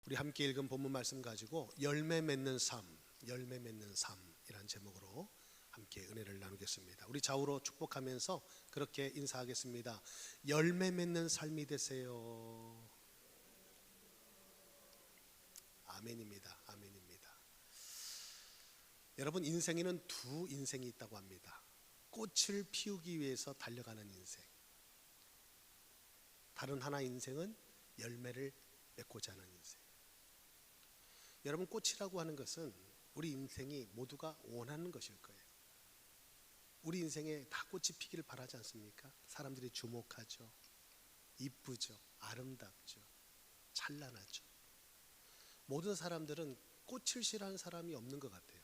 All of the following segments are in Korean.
우리 함께 읽은 본문 말씀 가지고 열매 맺는 삶, 열매 맺는 삶이라는 제목으로 함께 은혜를 나누겠습니다. 우리 좌우로 축복하면서 그렇게 인사하겠습니다. 열매 맺는 삶이 되세요. 아멘입니다. 아멘입니다. 여러분, 인생에는 두 인생이 있다고 합니다. 꽃을 피우기 위해서 달려가는 인생, 다른 하나 인생은 열매를 맺고자 하는 인생. 여러분, 꽃이라고 하는 것은 우리 인생이 모두가 원하는 것일 거예요. 우리 인생에 다 꽃이 피기를 바라지 않습니까? 사람들이 주목하죠, 이쁘죠, 아름답죠, 찬란하죠. 모든 사람들은 꽃을 싫어하는 사람이 없는 것 같아요.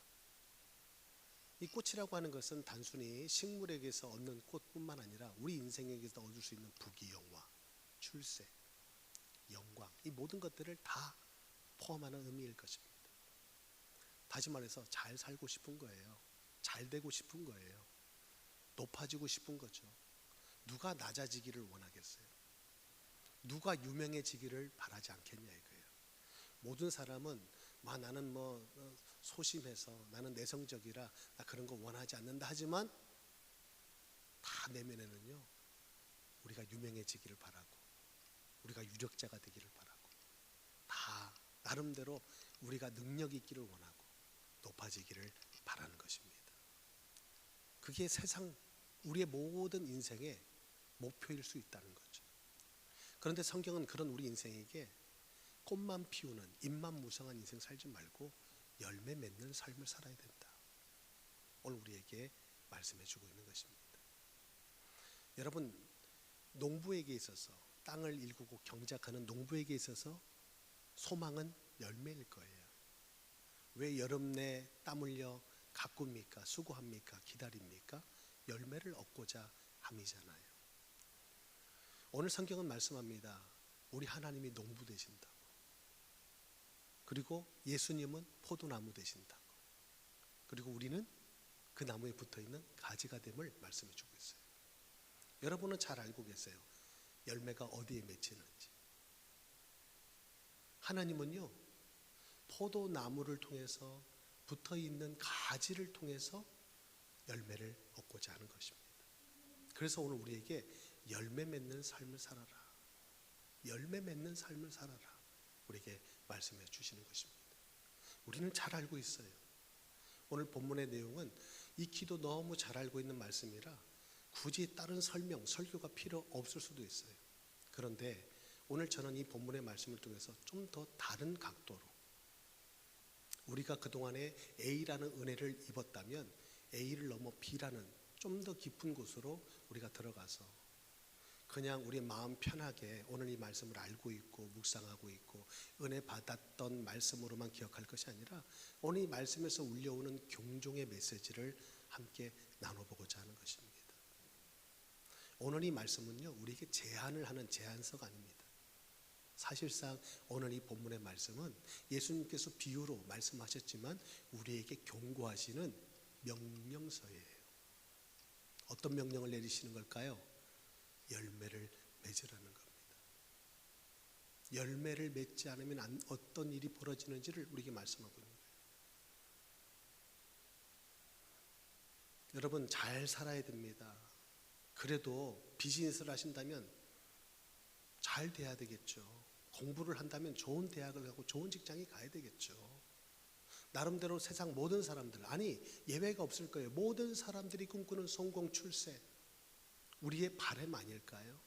이 꽃이라고 하는 것은 단순히 식물에게서 얻는 꽃뿐만 아니라 우리 인생에게서 얻을 수 있는 부귀영화, 출세, 영광, 이 모든 것들을 다 포함하는 의미일 것입니다. 다시 말해서 잘 살고 싶은 거예요. 잘 되고 싶은 거예요. 높아지고 싶은 거죠. 누가 낮아지기를 원하겠어요? 누가 유명해지기를 바라지 않겠냐 이거예요. 모든 사람은 나는 소심해서, 나는 내성적이라 나 그런 거 원하지 않는다 하지만 다 내면에는요, 우리가 유명해지기를 바라고 우리가 유력자가 되기를 바라고 다 나름대로 우리가 능력 있기를 원하고 높아지기를 바라는 것입니다. 그게 세상 우리의 모든 인생의 목표일 수 있다는 거죠. 그런데 성경은 그런 우리 인생에게 꽃만 피우는 잎만 무성한 인생 살지 말고 열매 맺는 삶을 살아야 된다, 오늘 우리에게 말씀해 주고 있는 것입니다. 여러분, 농부에게 있어서, 땅을 일구고 경작하는 농부에게 있어서 소망은 열매일 거예요. 왜 여름 내 땀 흘려 가꿉니까? 수고합니까? 기다립니까? 열매를 얻고자 함이잖아요. 오늘 성경은 말씀합니다. 우리 하나님이 농부 되신다고, 그리고 예수님은 포도나무 되신다고, 그리고 우리는 그 나무에 붙어있는 가지가 됨을 말씀해 주고 있어요. 여러분은 잘 알고 계세요. 열매가 어디에 맺히는지. 하나님은요, 포도나무를 통해서 붙어있는 가지를 통해서 열매를 얻고자 하는 것입니다. 그래서 오늘 우리에게 열매 맺는 삶을 살아라, 열매 맺는 삶을 살아라, 우리에게 말씀해 주시는 것입니다. 우리는 잘 알고 있어요. 오늘 본문의 내용은 익히도 너무 잘 알고 있는 말씀이라 굳이 다른 설명, 설교가 필요 없을 수도 있어요. 그런데 오늘 저는 이 본문의 말씀을 통해서 좀 더 다른 각도로, 우리가 그동안에 A라는 은혜를 입었다면 A를 넘어 B라는 좀 더 깊은 곳으로 우리가 들어가서 그냥 우리 마음 편하게 오늘 이 말씀을 알고 있고 묵상하고 있고 은혜 받았던 말씀으로만 기억할 것이 아니라 오늘 이 말씀에서 울려오는 경종의 메시지를 함께 나눠보고자 하는 것입니다. 오늘 이 말씀은요, 우리에게 제안을 하는 제안서가 아닙니다. 사실상 오늘 이 본문의 말씀은 예수님께서 비유로 말씀하셨지만 우리에게 경고하시는 명령서예요. 어떤 명령을 내리시는 걸까요? 열매를 맺으라는 겁니다. 열매를 맺지 않으면 어떤 일이 벌어지는지를 우리에게 말씀하고 있는 거예요. 여러분, 잘 살아야 됩니다. 그래도 비즈니스를 하신다면 잘 돼야 되겠죠. 공부를 한다면 좋은 대학을 가고 좋은 직장에 가야 되겠죠. 나름대로 세상 모든 사람들, 아니 예외가 없을 거예요. 모든 사람들이 꿈꾸는 성공, 출세, 우리의 바람 아닐까요?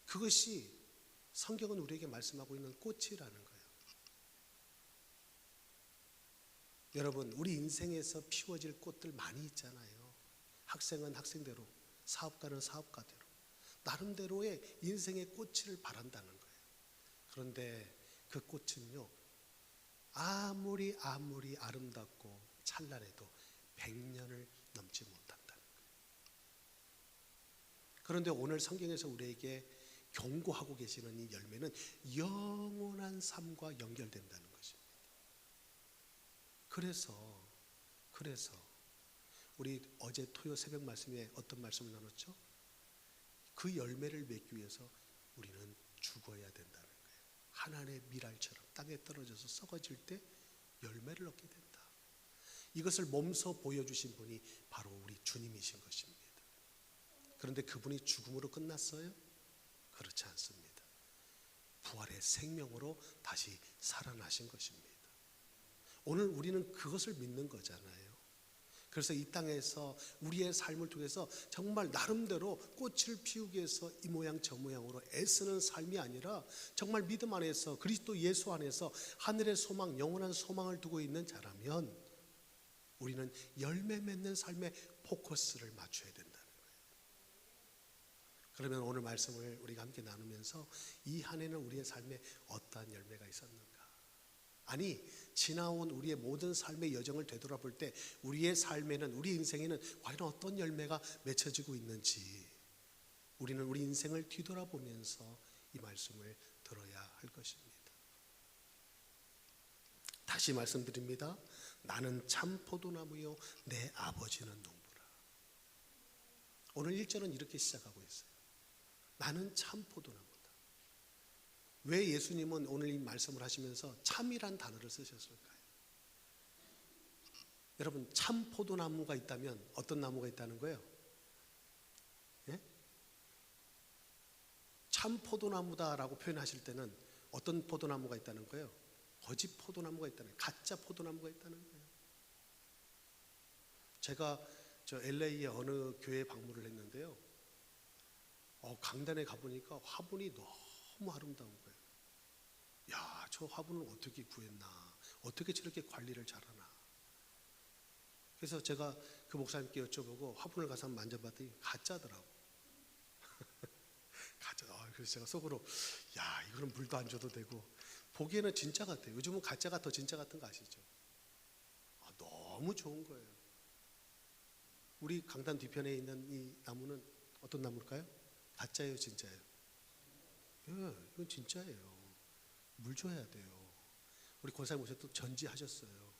그것이 성경은 우리에게 말씀하고 있는 꽃이라는 거예요. 여러분, 우리 인생에서 피워질 꽃들 많이 있잖아요. 학생은 학생대로, 사업가는 사업가대로 나름대로의 인생의 꽃을 바란다는 거예요. 그런데 그 꽃은요, 아무리 아름답고 찬란해도 100년을 넘지 못한다는 거예요. 그런데 오늘 성경에서 우리에게 경고하고 계시는 이 열매는 영원한 삶과 연결된다는 것입니다. 그래서 우리 어제 토요 새벽 말씀에 어떤 말씀을 나눴죠? 그 열매를 맺기 위해서 우리는 죽어야 된다는 거예요. 하나님의 밀알처럼 땅에 떨어져서 썩어질 때 열매를 얻게 된다. 이것을 몸소 보여주신 분이 바로 우리 주님이신 것입니다. 그런데 그분이 죽음으로 끝났어요? 그렇지 않습니다. 부활의 생명으로 다시 살아나신 것입니다. 오늘 우리는 그것을 믿는 거잖아요. 그래서 이 땅에서 우리의 삶을 통해서 정말 나름대로 꽃을 피우기 위해서 이 모양 저 모양으로 애쓰는 삶이 아니라 정말 믿음 안에서 그리스도 예수 안에서 하늘의 소망, 영원한 소망을 두고 있는 자라면 우리는 열매 맺는 삶에 포커스를 맞춰야 된다는 거예요. 그러면 오늘 말씀을 우리가 함께 나누면서 이 한 해는 우리의 삶에 어떠한 열매가 있었는가? 아니, 지나온 우리의 모든 삶의 여정을 되돌아볼 때 우리의 삶에는, 우리 인생에는 과연 어떤 열매가 맺혀지고 있는지 우리는 우리 인생을 뒤돌아보면서 이 말씀을 들어야 할 것입니다. 다시 말씀드립니다. 나는 참 포도나무요 내 아버지는 농부라. 오늘 1절은 이렇게 시작하고 있어요. 나는 참 포도나무다. 왜 예수님은 오늘 이 말씀을 하시면서 참이란 단어를 쓰셨을까요? 여러분, 참 포도나무가 있다면 어떤 나무가 있다는 거예요? 예? 참 포도나무다라고 표현하실 때는 어떤 포도나무가 있다는 거예요? 거짓 포도나무가 있다는 거예요. 가짜 포도나무가 있다는 거예요. 제가 LA의 어느 교회에 방문을 했는데요. 강단에 가보니까 화분이 너무 아름다운 거예요. 야, 저 화분을 어떻게 구했나? 어떻게 저렇게 관리를 잘하나? 그래서 제가 그 목사님께 여쭤보고 화분을 가서 한번 만져봤더니 가짜더라고. 가짜. 그래서 제가 속으로 야, 이거는 물도 안 줘도 되고 보기에는 진짜 같아요. 요즘은 가짜가 더 진짜 같은 거 아시죠? 너무 좋은 거예요. 우리 강단 뒤편에 있는 이 나무는 어떤 나무일까요? 가짜예요, 진짜예요? 예, 이건 진짜예요. 물 줘야 돼요. 우리 권사님 오셔서 전지하셨어요.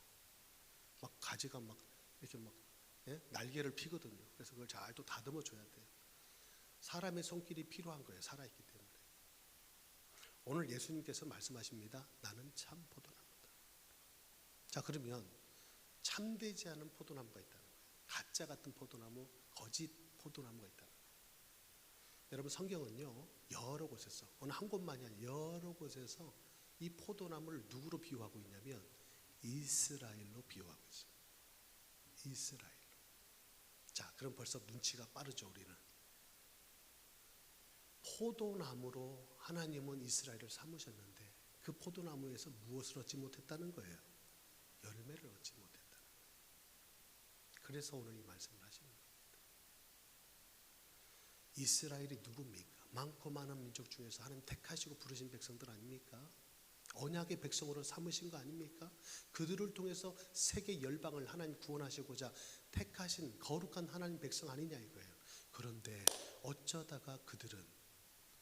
막 가지가 막 이렇게 막 날개를 피거든요. 그래서 그걸 잘 또 다듬어 줘야 돼요. 사람의 손길이 필요한 거예요. 살아있기 때문에. 오늘 예수님께서 말씀하십니다. 나는 참 포도나무다. 자, 그러면 참되지 않은 포도나무가 있다는 거예요. 가짜 같은 포도나무, 거짓 포도나무가 있다는 거예요. 여러분, 성경은요 여러 곳에서, 어느 한 곳만이 아니라 여러 곳에서 이 포도나무를 누구로 비유하고 있냐면 이스라엘로 비유하고 있어요. 이스라엘로. 자, 그럼 벌써 눈치가 빠르죠. 우리는 포도나무로 하나님은 이스라엘을 삼으셨는데 그 포도나무에서 무엇을 얻지 못했다는 거예요? 열매를 얻지 못했다는 거예요. 그래서 오늘 이 말씀을 하시는 겁니다. 이스라엘이 누굽니까? 많고 많은 민족 중에서 하나님 택하시고 부르신 백성들 아닙니까? 언약의 백성으로 삼으신 거 아닙니까? 그들을 통해서 세계 열방을 하나님 구원하시고자 택하신 거룩한 하나님 백성 아니냐 이거예요. 그런데 어쩌다가 그들은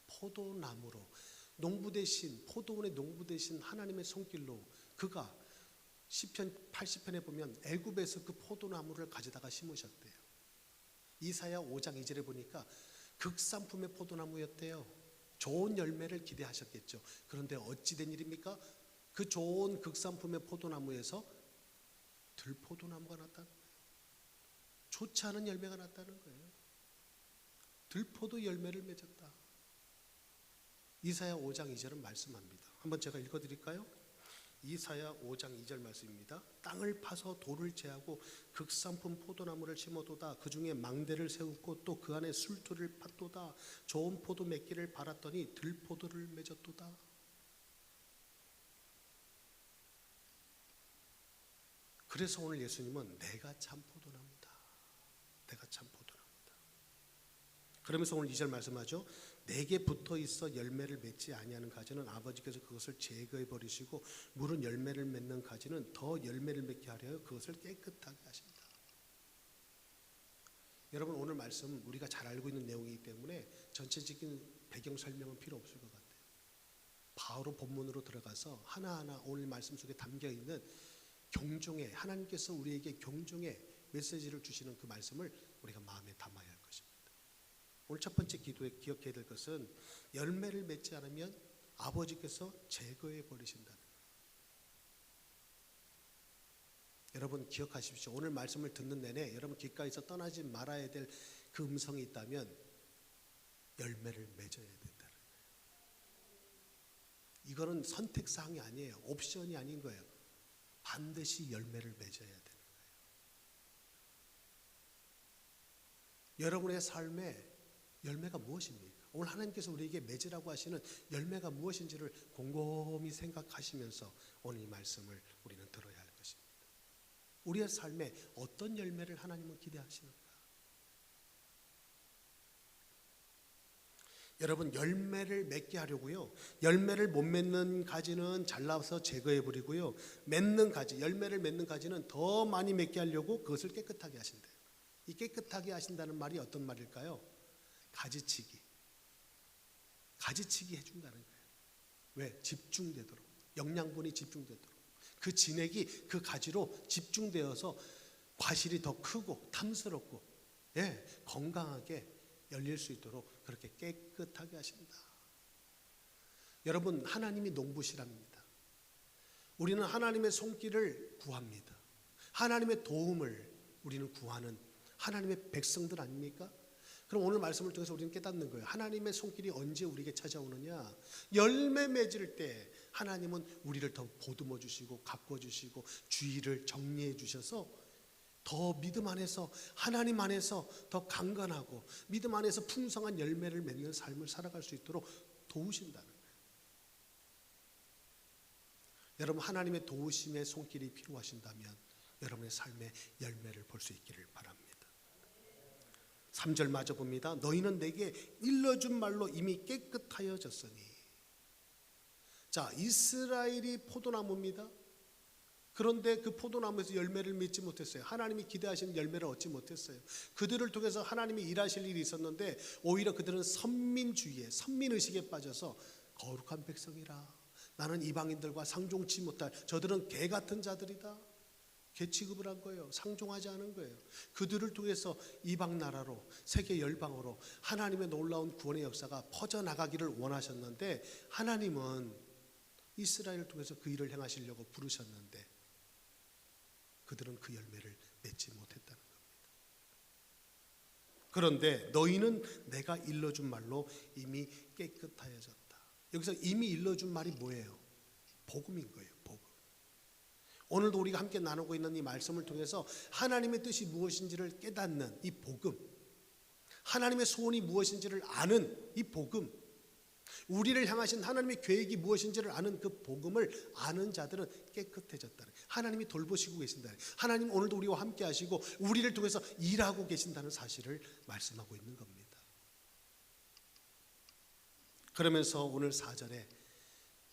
포도나무로, 농부 대신, 포도원의 농부 대신 하나님의 손길로, 그가 시편 80편에 보면 애굽에서 그 포도나무를 가져다가 심으셨대요. 이사야 5장 2절에 보니까 극산품의 포도나무였대요. 좋은 열매를 기대하셨겠죠. 그런데 어찌 된 일입니까? 그 좋은 극산품의 포도나무에서 들포도나무가 났다는 거예요. 좋지 않은 열매가 났다는 거예요. 들포도 열매를 맺었다. 이사야 5장 2절은 말씀합니다. 한번 제가 읽어드릴까요? 이사야 5장 2절 말씀입니다. 땅을 파서 돌을 제하고 극산품 포도나무를 심어도다. 그 중에 망대를 세우고 또 그 안에 술토를 팠도다. 좋은 포도 맺기를 바랐더니 들포도를 맺었도다. 그래서 오늘 예수님은 내가 참 포도나무다. 내가 참 포도나무다. 그러면서 오늘 2절 말씀하죠. 내게 붙어 있어 열매를 맺지 아니하는 가지는 아버지께서 그것을 제거해 버리시고 물은 열매를 맺는 가지는 더 열매를 맺게 하려 그것을 깨끗하게 하신다. 여러분, 오늘 말씀 우리가 잘 알고 있는 내용이기 때문에 전체적인 배경 설명은 필요 없을 것 같아요. 바로 본문으로 들어가서 하나하나 오늘 말씀 속에 담겨 있는 경종의, 하나님께서 우리에게 경종의 메시지를 주시는 그 말씀을 우리가 마음에 담아야 할 것입니다. 오늘 첫 번째 기도에 기억해야 될 것은 열매를 맺지 않으면 아버지께서 제거해 버리신다는 거예요. 여러분 기억하십시오. 오늘 말씀을 듣는 내내 여러분 귓가에서 떠나지 말아야 될 그 음성이 있다면 열매를 맺어야 된다는 거예요. 이거는 선택사항이 아니에요. 옵션이 아닌 거예요. 반드시 열매를 맺어야 되는 거예요. 여러분의 삶의 열매가 무엇입니까? 오늘 하나님께서 우리에게 맺으라고 하시는 열매가 무엇인지를 곰곰이 생각하시면서 오늘 이 말씀을 우리는 들어야 할 것입니다. 우리의 삶에 어떤 열매를 하나님은 기대하시는가? 여러분 열매를 맺게 하려고요, 열매를 못 맺는 가지는 잘라서 제거해 버리고요, 맺는 가지, 열매를 맺는 가지는 더 많이 맺게 하려고 그것을 깨끗하게 하신대요. 이 깨끗하게 하신다는 말이 어떤 말일까요? 가지치기 해준다는 거예요. 왜? 집중되도록, 영양분이 집중되도록, 그 진액이 그 가지로 집중되어서 과실이 더 크고 탐스럽고 건강하게 열릴 수 있도록 그렇게 깨끗하게 하신다. 여러분 하나님이 농부시랍니다. 우리는 하나님의 손길을 구합니다. 하나님의 도움을 우리는 구하는 하나님의 백성들 아닙니까? 그럼 오늘 말씀을 통해서 우리는 깨닫는 거예요. 하나님의 손길이 언제 우리에게 찾아오느냐? 열매 맺을 때 하나님은 우리를 더 보듬어 주시고 가꿔 주시고 주의를 정리해 주셔서 더 믿음 안에서, 하나님 안에서 더 강건하고 믿음 안에서 풍성한 열매를 맺는 삶을 살아갈 수 있도록 도우신다는 거예요. 여러분 하나님의 도우심의 손길이 필요하신다면 여러분의 삶의 열매를 볼 수 있기를 바랍니다. 3절 마저 봅니다. 너희는 내게 일러준 말로 이미 깨끗하여졌으니. 자, 이스라엘이 포도나무입니다. 그런데 그 포도나무에서 열매를 맺지 못했어요. 하나님이 기대하시는 열매를 얻지 못했어요. 그들을 통해서 하나님이 일하실 일이 있었는데 오히려 그들은 선민주의에, 선민의식에 빠져서 거룩한 백성이라, 나는 이방인들과 상종치 못할, 저들은 개 같은 자들이다, 개 취급을 한 거예요. 상종하지 않은 거예요. 그들을 통해서 이방 나라로, 세계 열방으로 하나님의 놀라운 구원의 역사가 퍼져나가기를 원하셨는데 하나님은 이스라엘을 통해서 그 일을 행하시려고 부르셨는데 그들은 그 열매를 맺지 못했다는 겁니다. 그런데 너희는 내가 일러준 말로 이미 깨끗하여졌다. 여기서 이미 일러준 말이 뭐예요? 복음인 거예요. 복음. 오늘도 우리가 함께 나누고 있는 이 말씀을 통해서 하나님의 뜻이 무엇인지를 깨닫는 이 복음, 하나님의 소원이 무엇인지를 아는 이 복음, 우리를 향하신 하나님의 계획이 무엇인지를 아는 그 복음을 아는 자들은 깨끗해졌다는, 하나님이 돌보시고 계신다는, 하나님 오늘도 우리와 함께 하시고 우리를 통해서 일하고 계신다는 사실을 말씀하고 있는 겁니다. 그러면서 오늘 4절에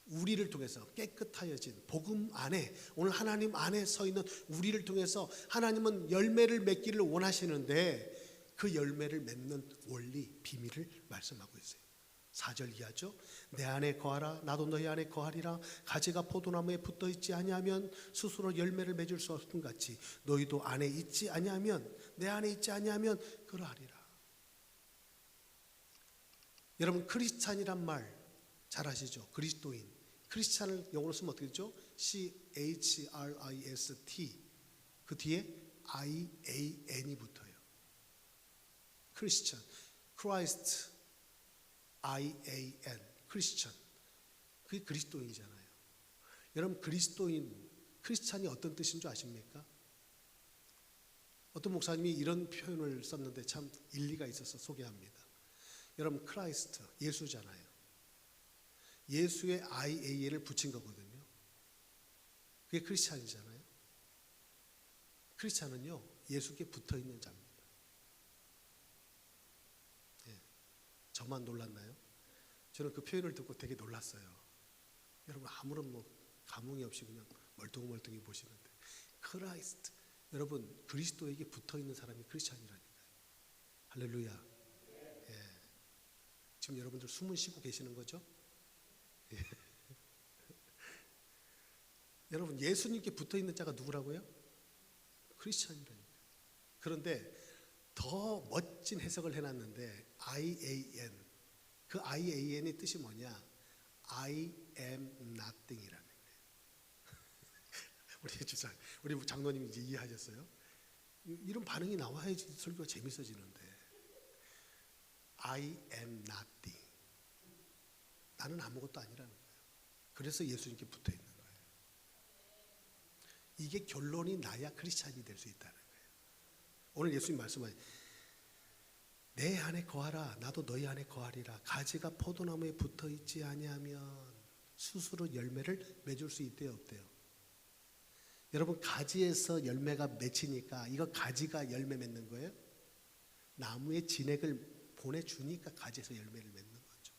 우리를 통해서 깨끗하여진 복음 안에, 오늘 하나님 안에 서 있는 우리를 통해서 하나님은 열매를 맺기를 원하시는데 그 열매를 맺는 원리, 비밀을 말씀하고 있어요. 4절 이하죠. 내 안에 거하라, 나도 너희 안에 거하리라. 가지가 포도나무에 붙어 있지 아니하면 스스로 열매를 맺을 수 없음 같이 너희도 안에 있지 아니하면, 내 안에 있지 아니하면 그러하리라. 여러분 크리스찬이란 말 잘 아시죠? 그리스도인. 크리스찬을 영어로 쓰면 어떻게 되죠? CHRIST. 그 뒤에 IAN이 붙어요. 크리스찬. 크라이스트. IAN. 크리스찬. 그게 그리스도인이잖아요. 여러분 그리스도인, 크리스찬이 어떤 뜻인 줄 아십니까? 어떤 목사님이 이런 표현을 썼는데 참 일리가 있어서 소개합니다. 여러분 크라이스트, 예수잖아요. 예수의 IAN을 붙인 거거든요. 그게 크리스찬이잖아요. 크리스찬은요 예수께 붙어있는 자입니다. 저만 놀랐나요? 저는 그 표현을 듣고 되게 놀랐어요. 여러분 아무런 감흥이 없이 그냥 멀뚱멀뚱히 보시는데, 크라이스트, 여러분 그리스도에게 붙어있는 사람이 크리스찬이라니까요. 할렐루야. 지금 여러분들 숨은 쉬고 계시는 거죠? 여러분 예수님께 붙어있는 자가 누구라고요? 크리스찬이라니까요. 그런데 더 멋진 해석을 해놨는데 IAN, 그 IAN의 뜻이 뭐냐? I am nothing이라는 거예요. 우리 주장, 우리 장로님 이제 이해하셨어요? 이런 반응이 나와야지 설교가 재밌어지는데. I am nothing. 나는 아무것도 아니라는 거예요. 그래서 예수님께 붙어 있는 거예요. 이게 결론이 나야 크리스찬이 될 수 있다는 거예요. 오늘 예수님 말씀하신 내 안에 거하라 나도 너희 안에 거하리라. 가지가 포도나무에 붙어 있지 아니하면 스스로 열매를 맺을 수 있대요, 없대요? 여러분, 가지에서 열매가 맺히니까 이거 가지가 열매 맺는 거예요? 나무에 진액을 보내주니까 가지에서 열매를 맺는 거죠.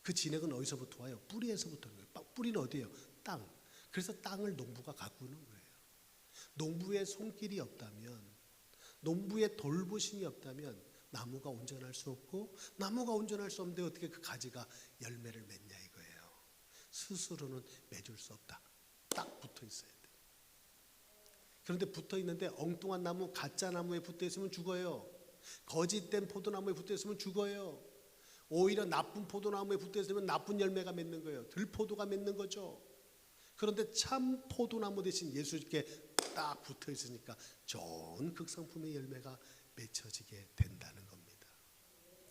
그 진액은 어디서부터 와요? 뿌리에서부터 오는 거예요. 뿌리는 어디예요? 땅. 그래서 땅을 농부가 가꾸는 거예요. 농부의 손길이 없다면, 농부의 돌보심이 없다면 나무가 온전할 수 없고, 나무가 온전할 수 없는데 어떻게 그 가지가 열매를 맺냐 이거예요. 스스로는 맺을 수 없다. 딱 붙어 있어야 돼. 그런데 붙어 있는데 엉뚱한 나무, 가짜 나무에 붙어 있으면 죽어요. 거짓된 포도나무에 붙어 있으면 죽어요. 오히려 나쁜 포도나무에 붙어 있으면 나쁜 열매가 맺는 거예요. 들포도가 맺는 거죠. 그런데 참 포도나무 대신 예수님께 딱 붙어 있으니까 좋은 극상품의 열매가 맺혀지게 된다는 겁니다.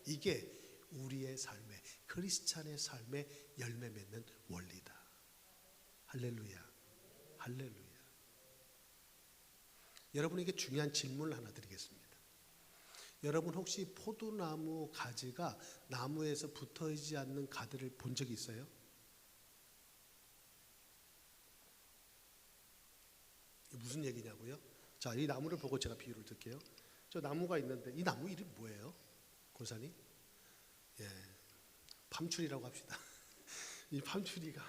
이게 우리의 삶의, 크리스찬의 삶의 열매 맺는 원리다. 할렐루야. 할렐루야. 여러분에게 중요한 질문을 하나 드리겠습니다. 여러분 혹시 포도나무 가지가 나무에서 붙어있지 않는 가지를 본 적이 있어요? 무슨 얘기냐고요? 자, 이 나무를 보고 제가 비유를 드릴게요. 저 나무가 있는데 이 나무 이름이 뭐예요? 권사님? 예, 팜추리라고 합시다. 이 팜추리가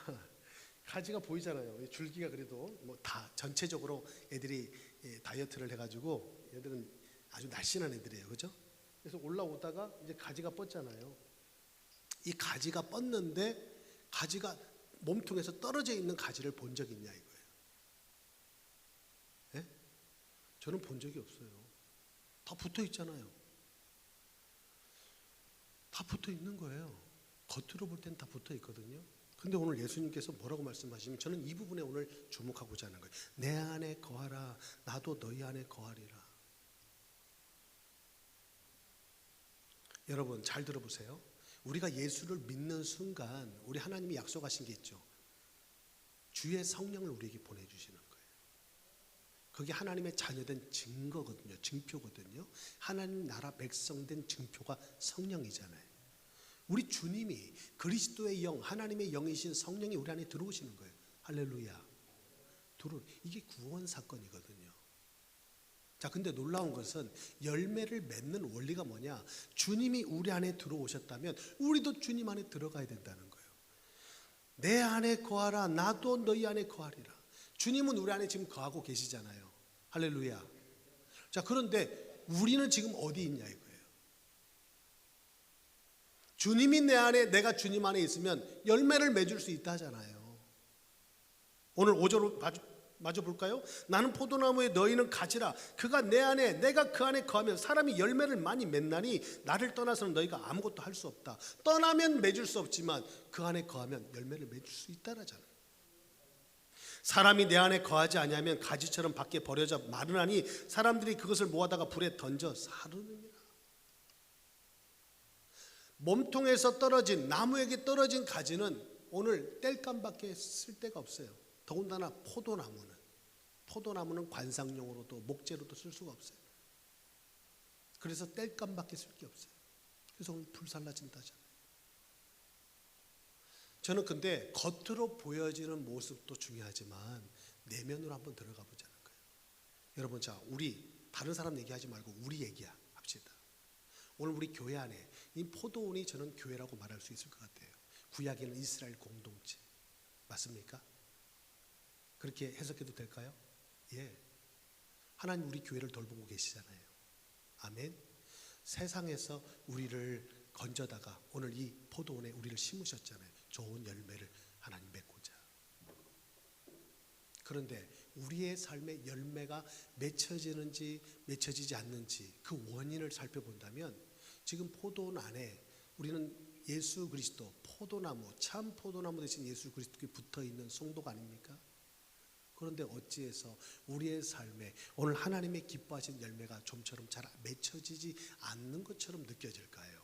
가지가 보이잖아요. 줄기가 그래도 뭐 다 전체적으로 애들이 다이어트를 해가지고 얘들은 아주 날씬한 애들이에요, 그죠? 그래서 올라오다가 이제 가지가 뻗잖아요. 이 가지가 뻗는데 가지가 몸통에서 떨어져 있는 가지를 본 적 있냐 이거예요. 예? 저는 본 적이 없어요. 다 붙어 있잖아요. 다 붙어 있는 거예요. 겉으로 볼 땐 다 붙어 있거든요. 근데 오늘 예수님께서 뭐라고 말씀하시면 저는 이 부분에 오늘 주목하고자 하는 거예요. 내 안에 거하라 나도 너희 안에 거하리라. 여러분 잘 들어보세요. 우리가 예수를 믿는 순간 우리 하나님이 약속하신 게 있죠. 주의 성령을 우리에게 보내주시는 거예요. 그게 하나님의 자녀된 증거거든요. 증표거든요. 하나님 나라 백성된 증표가 성령이잖아요. 우리 주님이 그리스도의 영, 하나님의 영이신 성령이 우리 안에 들어오시는 거예요. 할렐루야. 이게 구원 사건이거든요. 자, 근데 놀라운 것은 열매를 맺는 원리가 뭐냐? 주님이 우리 안에 들어오셨다면 우리도 주님 안에 들어가야 된다는 거예요. 내 안에 거하라 나도 너희 안에 거하리라. 주님은 우리 안에 지금 거하고 계시잖아요. 할렐루야. 자, 그런데 우리는 지금 어디 있냐 이거예요. 주님이 내 안에, 내가 주님 안에 있으면 열매를 맺을 수 있다 하잖아요. 오늘 5절 마저 볼까요? 나는 포도나무에 너희는 가지라. 그가 내 안에 내가 그 안에 거하면 사람이 열매를 많이 맺나니 나를 떠나서는 너희가 아무것도 할 수 없다. 떠나면 맺을 수 없지만 그 안에 거하면 열매를 맺을 수 있다라잖아요. 사람이 내 안에 거하지 아니하면 가지처럼 밖에 버려져 마르나니 사람들이 그것을 모아다가 불에 던져 사르느니라. 몸통에서 떨어진, 나무에게 떨어진 가지는 오늘 땔감밖에 쓸 데가 없어요. 더군다나 포도나무는 관상용으로도 목재로도 쓸 수가 없어요. 그래서 땔감밖에 쓸 게 없어요. 그래서 오늘 불살라진다잖아요. 저는 근데 겉으로 보여지는 모습도 중요하지만 내면으로 한번 들어가 보자는 거예요. 여러분, 자, 우리 다른 사람 얘기하지 말고 우리 얘기합시다. 오늘 우리 교회 안에 이 포도원이 저는 교회라고 말할 수 있을 것 같아요. 구약에는 이스라엘 공동체 맞습니까? 그렇게 해석해도 될까요? 예. 하나님 우리 교회를 돌보고 계시잖아요. 아멘. 세상에서 우리를 건져다가 오늘 이 포도원에 우리를 심으셨잖아요. 좋은 열매를 하나님 맺고자. 그런데 우리의 삶의 열매가 맺혀지는지 맺혀지지 않는지 그 원인을 살펴본다면 지금 포도원 안에 우리는 예수 그리스도 포도나무, 참 포도나무 대신 예수 그리스도께 붙어 있는 성도가 아닙니까? 그런데 어찌해서 우리의 삶에 오늘 하나님의 기뻐하신 열매가 좀처럼 잘 맺혀지지 않는 것처럼 느껴질까요?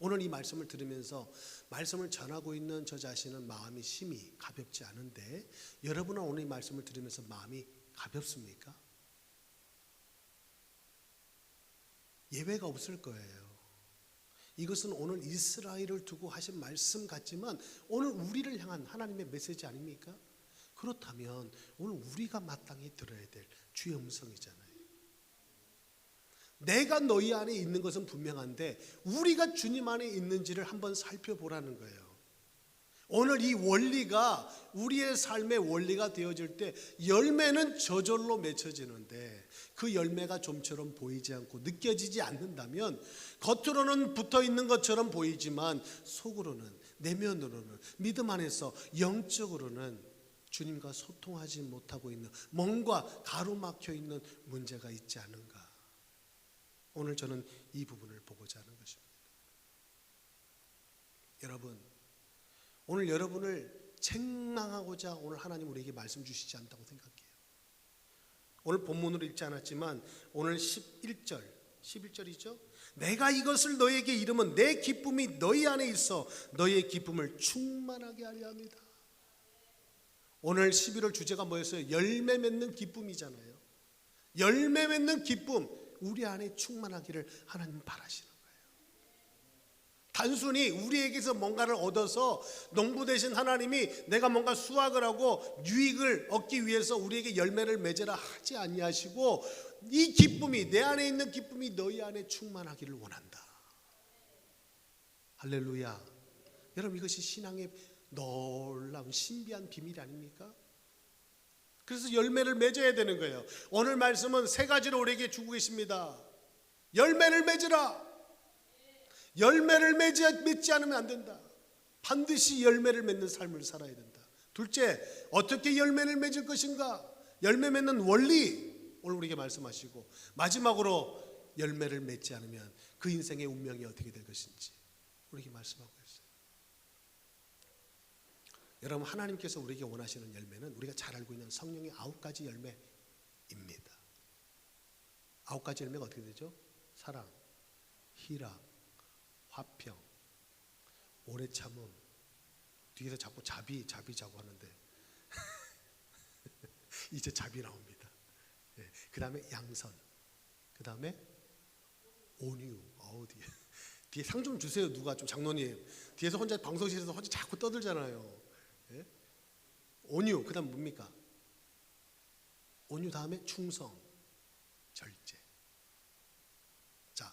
오늘 이 말씀을 들으면서 말씀을 전하고 있는 저 자신은 마음이 심히 가볍지 않은데, 여러분은 오늘 이 말씀을 들으면서 마음이 가볍습니까? 예외가 없을 거예요. 이것은 오늘 이스라엘을 두고 하신 말씀 같지만 오늘 우리를 향한 하나님의 메시지 아닙니까? 그렇다면 오늘 우리가 마땅히 들어야 될 주의 음성이잖아요. 내가 너희 안에 있는 것은 분명한데 우리가 주님 안에 있는지를 한번 살펴보라는 거예요. 오늘 이 원리가 우리의 삶의 원리가 되어질 때 열매는 저절로 맺혀지는데 그 열매가 좀처럼 보이지 않고 느껴지지 않는다면 겉으로는 붙어 있는 것처럼 보이지만 속으로는, 내면으로는, 믿음 안에서 영적으로는 주님과 소통하지 못하고 있는, 뭔가 가로막혀 있는 문제가 있지 않은가. 오늘 저는 이 부분을 보고자 하는 것입니다. 여러분, 오늘 여러분을 책망하고자 오늘 하나님 우리에게 말씀 주시지 않다고 생각해요. 오늘 본문으로 읽지 않았지만 오늘 11절이죠. 내가 이것을 너희에게 이르면 내 기쁨이 너희 안에 있어 너희의 기쁨을 충만하게 하려 합니다. 오늘 11월 주제가 뭐였어요? 열매 맺는 기쁨이잖아요. 열매 맺는 기쁨, 우리 안에 충만하기를 하나님 바라시는 거예요. 단순히 우리에게서 뭔가를 얻어서 농부 되신 하나님이 내가 뭔가 수확을 하고 유익을 얻기 위해서 우리에게 열매를 맺으라 하지 아니하시고, 이 기쁨이, 내 안에 있는 기쁨이 너희 안에 충만하기를 원한다. 할렐루야. 여러분, 이것이 신앙의 놀라운 신비한 비밀 아닙니까? 그래서 열매를 맺어야 되는 거예요. 오늘 말씀은 세 가지로 우리에게 주고 계십니다. 열매를 맺으라. 열매를 맺지 않으면 안 된다. 반드시 열매를 맺는 삶을 살아야 된다. 둘째, 어떻게 열매를 맺을 것인가? 열매 맺는 원리, 오늘 우리에게 말씀하시고, 마지막으로 열매를 맺지 않으면 그 인생의 운명이 어떻게 될 것인지 우리에게 말씀하고 있어요. 여러분, 하나님께서 우리에게 원하시는 열매는 우리가 잘 알고 있는 성령의 9가지 열매입니다. 9가지 열매가 어떻게 되죠? 사랑, 희락, 화평, 오래 참음. 뒤에서 자꾸 자비 자고 하는데 이제 자비 나옵니다. 그 다음에 양선, 그 다음에 온유. 뒤에 상 좀 주세요. 누가 좀 장로님 뒤에서 혼자 방송실에서 혼자 자꾸 떠들잖아요. 온유, 그 다음 뭡니까? 온유 다음에 충성, 절제. 자,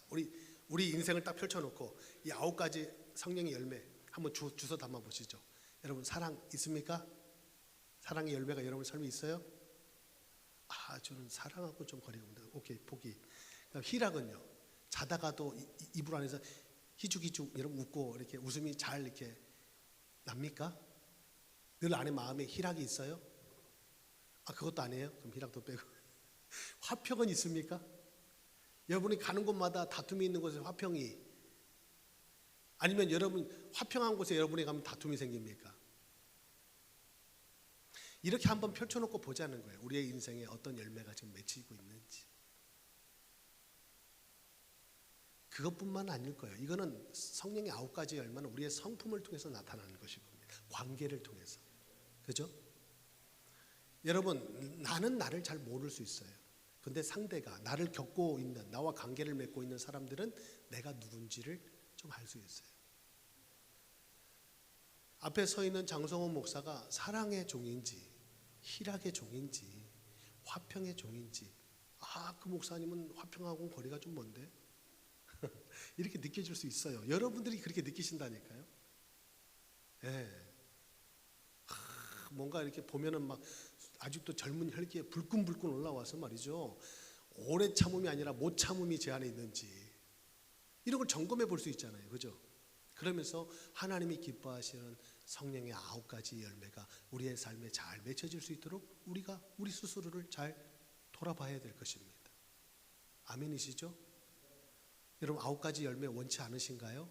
우리 인생을 딱 펼쳐놓고 이 9가지 성령의 열매 한번 주워 담아 보시죠. 여러분, 사랑 있습니까? 사랑의 열매가 여러분 삶에 있어요? 저는 사랑하고 좀 거리가 온다. 오케이, 포기. 그다음 희락은요, 자다가도 이불 안에서 희죽희죽 여러분 웃고 이렇게 웃음이 잘 이렇게 납니까? 늘 안에 마음에 희락이 있어요? 그것도 아니에요? 그럼 희락도 빼고. 화평은 있습니까? 여러분이 가는 곳마다 다툼이 있는 곳에 화평이, 아니면 여러분 화평한 곳에 여러분이 가면 다툼이 생깁니까? 이렇게 한번 펼쳐놓고 보자는 거예요. 우리의 인생에 어떤 열매가 지금 맺히고 있는지. 그것뿐만 아닐 거예요. 이거는 성령의 9가지 열매는 우리의 성품을 통해서 나타나는 것일 겁니다. 관계를 통해서. 그죠? 여러분, 나는 나를 잘 모를 수 있어요. 근데 상대가 나를 겪고 있는, 나와 관계를 맺고 있는 사람들은 내가 누군지를 좀 알 수 있어요. 앞에 서 있는 장성호 목사가 사랑의 종인지, 희락의 종인지, 화평의 종인지, 그 목사님은 화평하고 거리가 좀 먼데 이렇게 느껴질 수 있어요. 여러분들이 그렇게 느끼신다니까요. 뭔가 이렇게 보면은 막 아직도 젊은 혈기에 불끈불끈 올라와서 말이죠. 오래 참음이 아니라 못 참음이 제 안에 있는지 이런 걸 점검해 볼 수 있잖아요. 그죠? 그러면서 하나님이 기뻐하시는 성령의 9가지 열매가 우리의 삶에 잘 맺혀질 수 있도록 우리가 우리 스스로를 잘 돌아봐야 될 것입니다. 아멘이시죠? 여러분 9가지 열매 원치 않으신가요?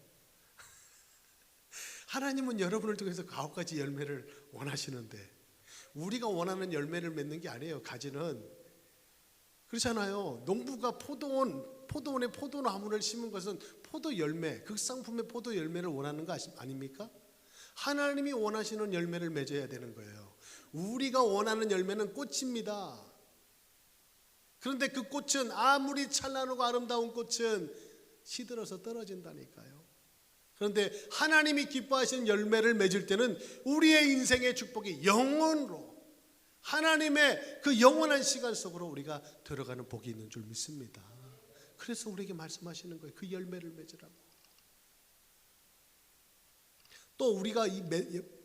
하나님은 여러분을 통해서 그 9가지 열매를 원하시는데 우리가 원하는 열매를 맺는 게 아니에요. 가지는 그렇잖아요. 농부가 포도원에 포도나무를 심은 것은 포도 열매, 극상품의 포도 열매를 원하는 거 아닙니까? 하나님이 원하시는 열매를 맺어야 되는 거예요. 우리가 원하는 열매는 꽃입니다. 그런데 그 꽃은 아무리 찬란하고 아름다운 꽃은 시들어서 떨어진다니까요. 그런데 하나님이 기뻐하시는 열매를 맺을 때는 우리의 인생의 축복이 영원으로 하나님의 그 영원한 시간 속으로 우리가 들어가는 복이 있는 줄 믿습니다. 그래서 우리에게 말씀하시는 거예요. 그 열매를 맺으라고. 또 우리가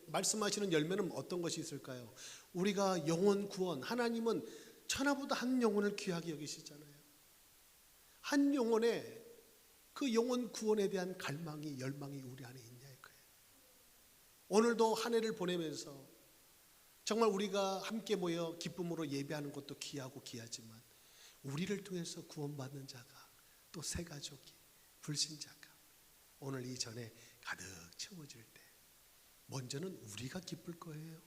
말씀하시는 열매는 어떤 것이 있을까요? 우리가 영혼 구원, 하나님은 천하보다 한 영혼을 귀하게 여기시잖아요. 한 영혼의 그 영혼 구원에 대한 갈망이, 열망이 우리 안에 있냐의 거예요. 오늘도 한 해를 보내면서 정말 우리가 함께 모여 기쁨으로 예배하는 것도 귀하고 귀하지만 우리를 통해서 구원받는 자가 또 새 가족이, 불신자가 오늘 이 전에 가득 채워질 때 먼저는 우리가 기쁠 거예요.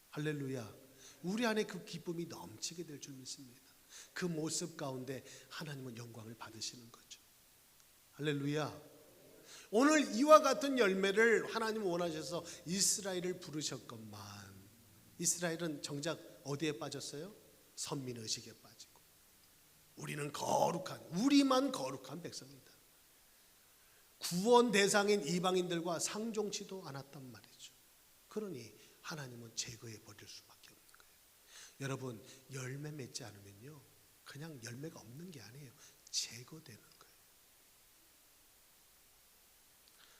할렐루야. 우리 안에 그 기쁨이 넘치게 될 줄 믿습니다. 그 모습 가운데 하나님은 영광을 받으시는 거죠. 할렐루야. 오늘 이와 같은 열매를 하나님 원하셔서 이스라엘을 부르셨건만 이스라엘은 정작 어디에 빠졌어요? 선민의식에 빠지고 우리는 우리만 거룩한 백성이다. 구원 대상인 이방인들과 상종치도 않았단 말이죠. 그러니 하나님은 제거해 버릴 수밖에 없는 거예요. 여러분 열매 맺지 않으면요 그냥 열매가 없는 게 아니에요. 제거되는 거예요.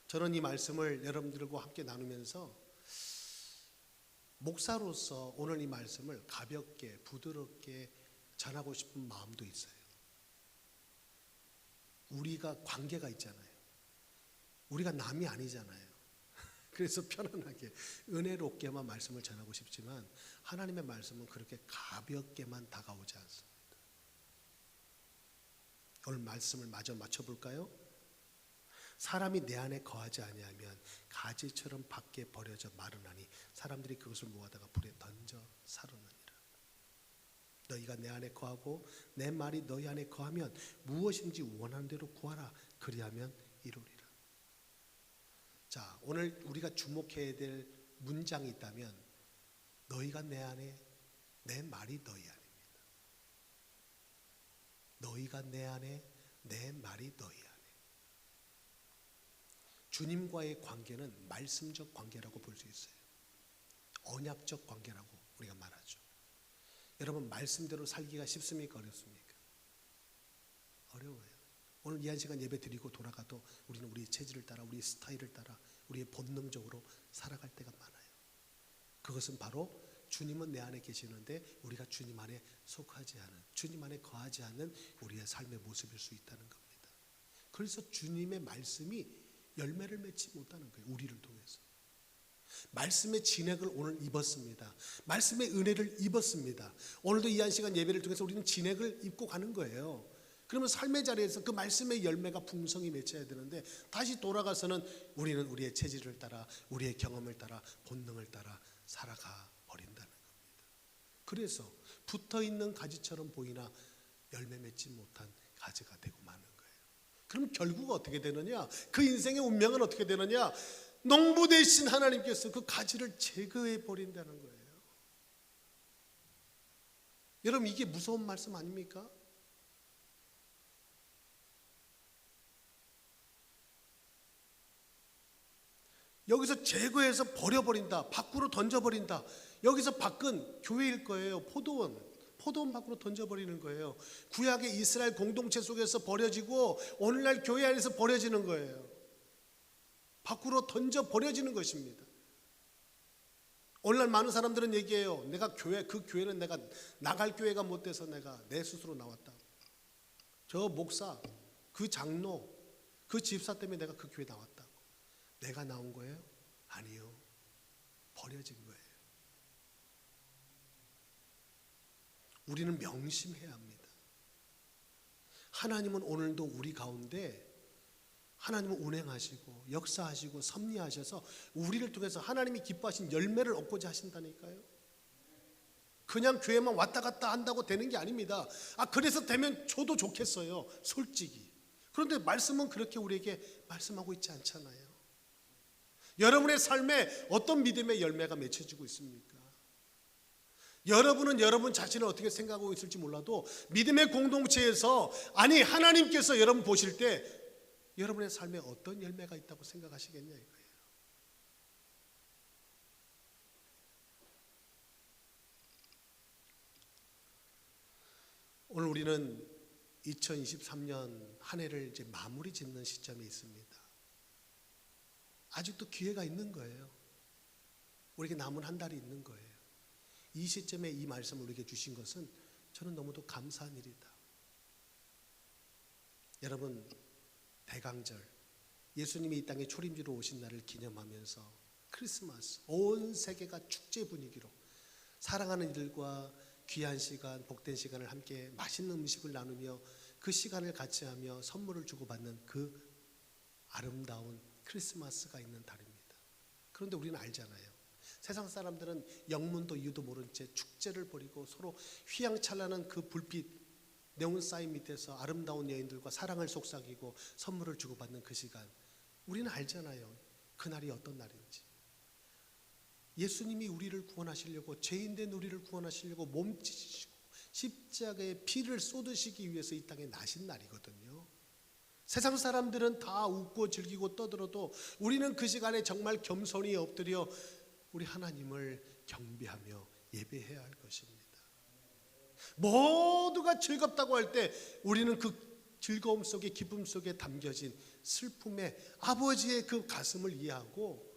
저는 이 말씀을 여러분들과 함께 나누면서 목사로서 오늘 이 말씀을 가볍게 부드럽게 전하고 싶은 마음도 있어요. 우리가 관계가 있잖아요. 우리가 남이 아니잖아요. 그래서 편안하게 은혜롭게만 말씀을 전하고 싶지만 하나님의 말씀은 그렇게 가볍게만 다가오지 않습니다. 오늘 말씀을 마저 맞춰볼까요? 사람이 내 안에 거하지 아니하면 가지처럼 밖에 버려져 마르나니 사람들이 그것을 모아다가 불에 던져 사르느니라. 너희가 내 안에 거하고 내 말이 너희 안에 거하면 무엇인지 원하는 대로 구하라. 그리하면 이루리라. 자, 오늘 우리가 주목해야 될 문장이 있다면 너희가 내 안에, 내 말이 너희 안입니다. 너희가 내 안에, 내 말이 너희 안에. 주님과의 관계는 말씀적 관계라고 볼 수 있어요. 언약적 관계라고 우리가 말하죠. 여러분 말씀대로 살기가 쉽습니까? 어렵습니까? 어려워요. 오늘 이 한 시간 예배 드리고 돌아가도 우리는 우리의 체질을 따라 우리의 스타일을 따라 우리의 본능적으로 살아갈 때가 많아요. 그것은 바로 주님은 내 안에 계시는데 우리가 주님 안에 속하지 않은, 주님 안에 거하지 않는 우리의 삶의 모습일 수 있다는 겁니다. 그래서 주님의 말씀이 열매를 맺지 못하는 거예요. 우리를 통해서. 말씀의 진액을 오늘 입었습니다. 말씀의 은혜를 입었습니다. 오늘도 이 한 시간 예배를 통해서 우리는 진액을 입고 가는 거예요. 그러면 삶의 자리에서 그 말씀의 열매가 풍성히 맺혀야 되는데 다시 돌아가서는 우리는 우리의 체질을 따라 우리의 경험을 따라 본능을 따라 살아가 버린다는 겁니다. 그래서 붙어있는 가지처럼 보이나 열매 맺지 못한 가지가 되고 마는 거예요. 그럼 결국 어떻게 되느냐? 그 인생의 운명은 어떻게 되느냐? 농부 되신 하나님께서 그 가지를 제거해 버린다는 거예요. 여러분 이게 무서운 말씀 아닙니까? 여기서 제거해서 버려버린다. 밖으로 던져버린다. 여기서 밖은 교회일 거예요. 포도원 밖으로 던져버리는 거예요. 구약의 이스라엘 공동체 속에서 버려지고 오늘날 교회 안에서 버려지는 거예요. 밖으로 던져버려지는 것입니다. 오늘날 많은 사람들은 얘기해요. 내가 그 교회는 내가 나갈 교회가 못 돼서 내가 내 스스로 나왔다. 저 목사, 그 장로, 그 집사 때문에 내가 그 교회 나왔다고. 내가 나온 거예요? 아니요. 버려진 거예요. 우리는 명심해야 합니다. 하나님은 오늘도 우리 가운데 하나님은 운행하시고 역사하시고 섭리하셔서 우리를 통해서 하나님이 기뻐하신 열매를 얻고자 하신다니까요. 그냥 교회만 왔다 갔다 한다고 되는 게 아닙니다. 그래서 되면 저도 좋겠어요, 솔직히. 그런데 말씀은 그렇게 우리에게 말씀하고 있지 않잖아요. 여러분의 삶에 어떤 믿음의 열매가 맺혀지고 있습니까? 여러분은 여러분 자신을 어떻게 생각하고 있을지 몰라도 믿음의 공동체에서 하나님께서 여러분 보실 때 여러분의 삶에 어떤 열매가 있다고 생각하시겠냐 이거예요. 오늘 우리는 2023년 한 해를 이제 마무리 짓는 시점에 있습니다. 아직도 기회가 있는 거예요. 우리에게 남은 한 달이 있는 거예요. 이 시점에 이 말씀을 우리에게 주신 것은 저는 너무도 감사한 일이다. 여러분, 대강절, 예수님이 이 땅에 초림지로 오신 날을 기념하면서 크리스마스, 온 세계가 축제 분위기로 사랑하는 이들과 귀한 시간, 복된 시간을 함께 맛있는 음식을 나누며 그 시간을 같이 하며 선물을 주고받는 그 아름다운 크리스마스가 있는 달입니다. 그런데 우리는 알잖아요. 세상 사람들은 영문도 이유도 모른 채 축제를 벌이고 서로 휘황찬란한 그 불빛 네온 사인 밑에서 아름다운 여인들과 사랑을 속삭이고 선물을 주고받는 그 시간, 우리는 알잖아요. 그날이 어떤 날인지. 예수님이 우리를 구원하시려고, 죄인된 우리를 구원하시려고 몸짓으시고 십자가에 피를 쏟으시기 위해서 이 땅에 나신 날이거든요. 세상 사람들은 다 웃고 즐기고 떠들어도 우리는 그 시간에 정말 겸손히 엎드려 우리 하나님을 경배하며 예배해야 할 것입니다. 모두가 즐겁다고 할 때 우리는 그 즐거움 속에, 기쁨 속에 담겨진 슬픔에 아버지의 그 가슴을 이해하고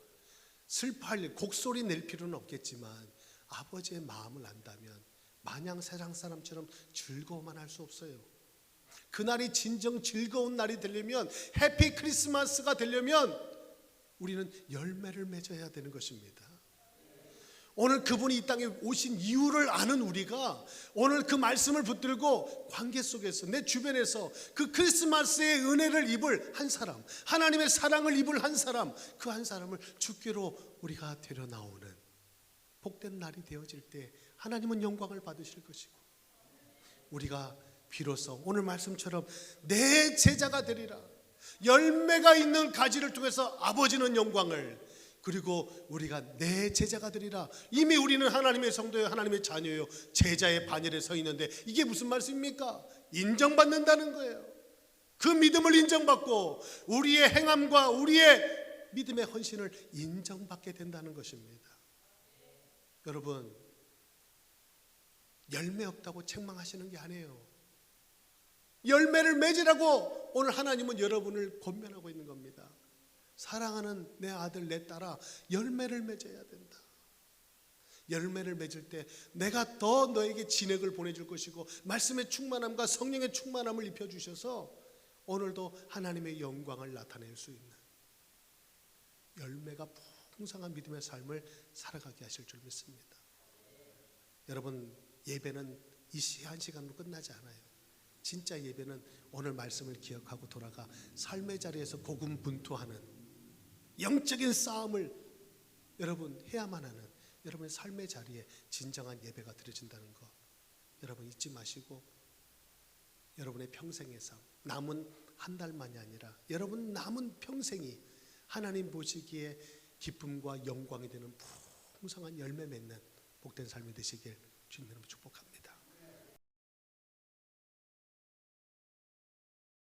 슬퍼할 일, 곡소리 낼 필요는 없겠지만 아버지의 마음을 안다면 마냥 세상 사람처럼 즐거워만 할 수 없어요. 그날이 진정 즐거운 날이 되려면, 해피 크리스마스가 되려면 우리는 열매를 맺어야 되는 것입니다. 오늘 그분이 이 땅에 오신 이유를 아는 우리가 오늘 그 말씀을 붙들고 관계 속에서, 내 주변에서 그 크리스마스의 은혜를 입을 한 사람, 하나님의 사랑을 입을 한 사람, 그 한 사람을 주께로 우리가 데려 나오는 복된 날이 되어질 때 하나님은 영광을 받으실 것이고, 우리가 비로소 오늘 말씀처럼 내 제자가 되리라, 열매가 있는 가지를 통해서 아버지는 영광을, 그리고 우리가 내 제자가 되리라. 이미 우리는 하나님의 성도예요, 하나님의 자녀예요. 제자의 반열에 서 있는데 이게 무슨 말씀입니까? 인정받는다는 거예요. 그 믿음을 인정받고 우리의 행함과 우리의 믿음의 헌신을 인정받게 된다는 것입니다. 여러분, 열매 없다고 책망하시는 게 아니에요. 열매를 맺으라고 오늘 하나님은 여러분을 권면하고 있는 겁니다. 사랑하는 내 아들, 내 딸아, 열매를 맺어야 된다. 열매를 맺을 때 내가 더 너에게 진액을 보내줄 것이고 말씀의 충만함과 성령의 충만함을 입혀주셔서 오늘도 하나님의 영광을 나타낼 수 있는 열매가 풍성한 믿음의 삶을 살아가게 하실 줄 믿습니다. 여러분, 예배는 이 한 시간으로 끝나지 않아요. 진짜 예배는 오늘 말씀을 기억하고 돌아가 삶의 자리에서 고군분투하는 영적인 싸움을 여러분 해야만 하는 여러분의 삶의 자리에 진정한 예배가 드려진다는 것 여러분 잊지 마시고, 여러분의 평생의 삶, 남은 한 달만이 아니라 여러분 남은 평생이 하나님 보시기에 기쁨과 영광이 되는 풍성한 열매 맺는 복된 삶이 되시길 주님 이름으로 축복합니다.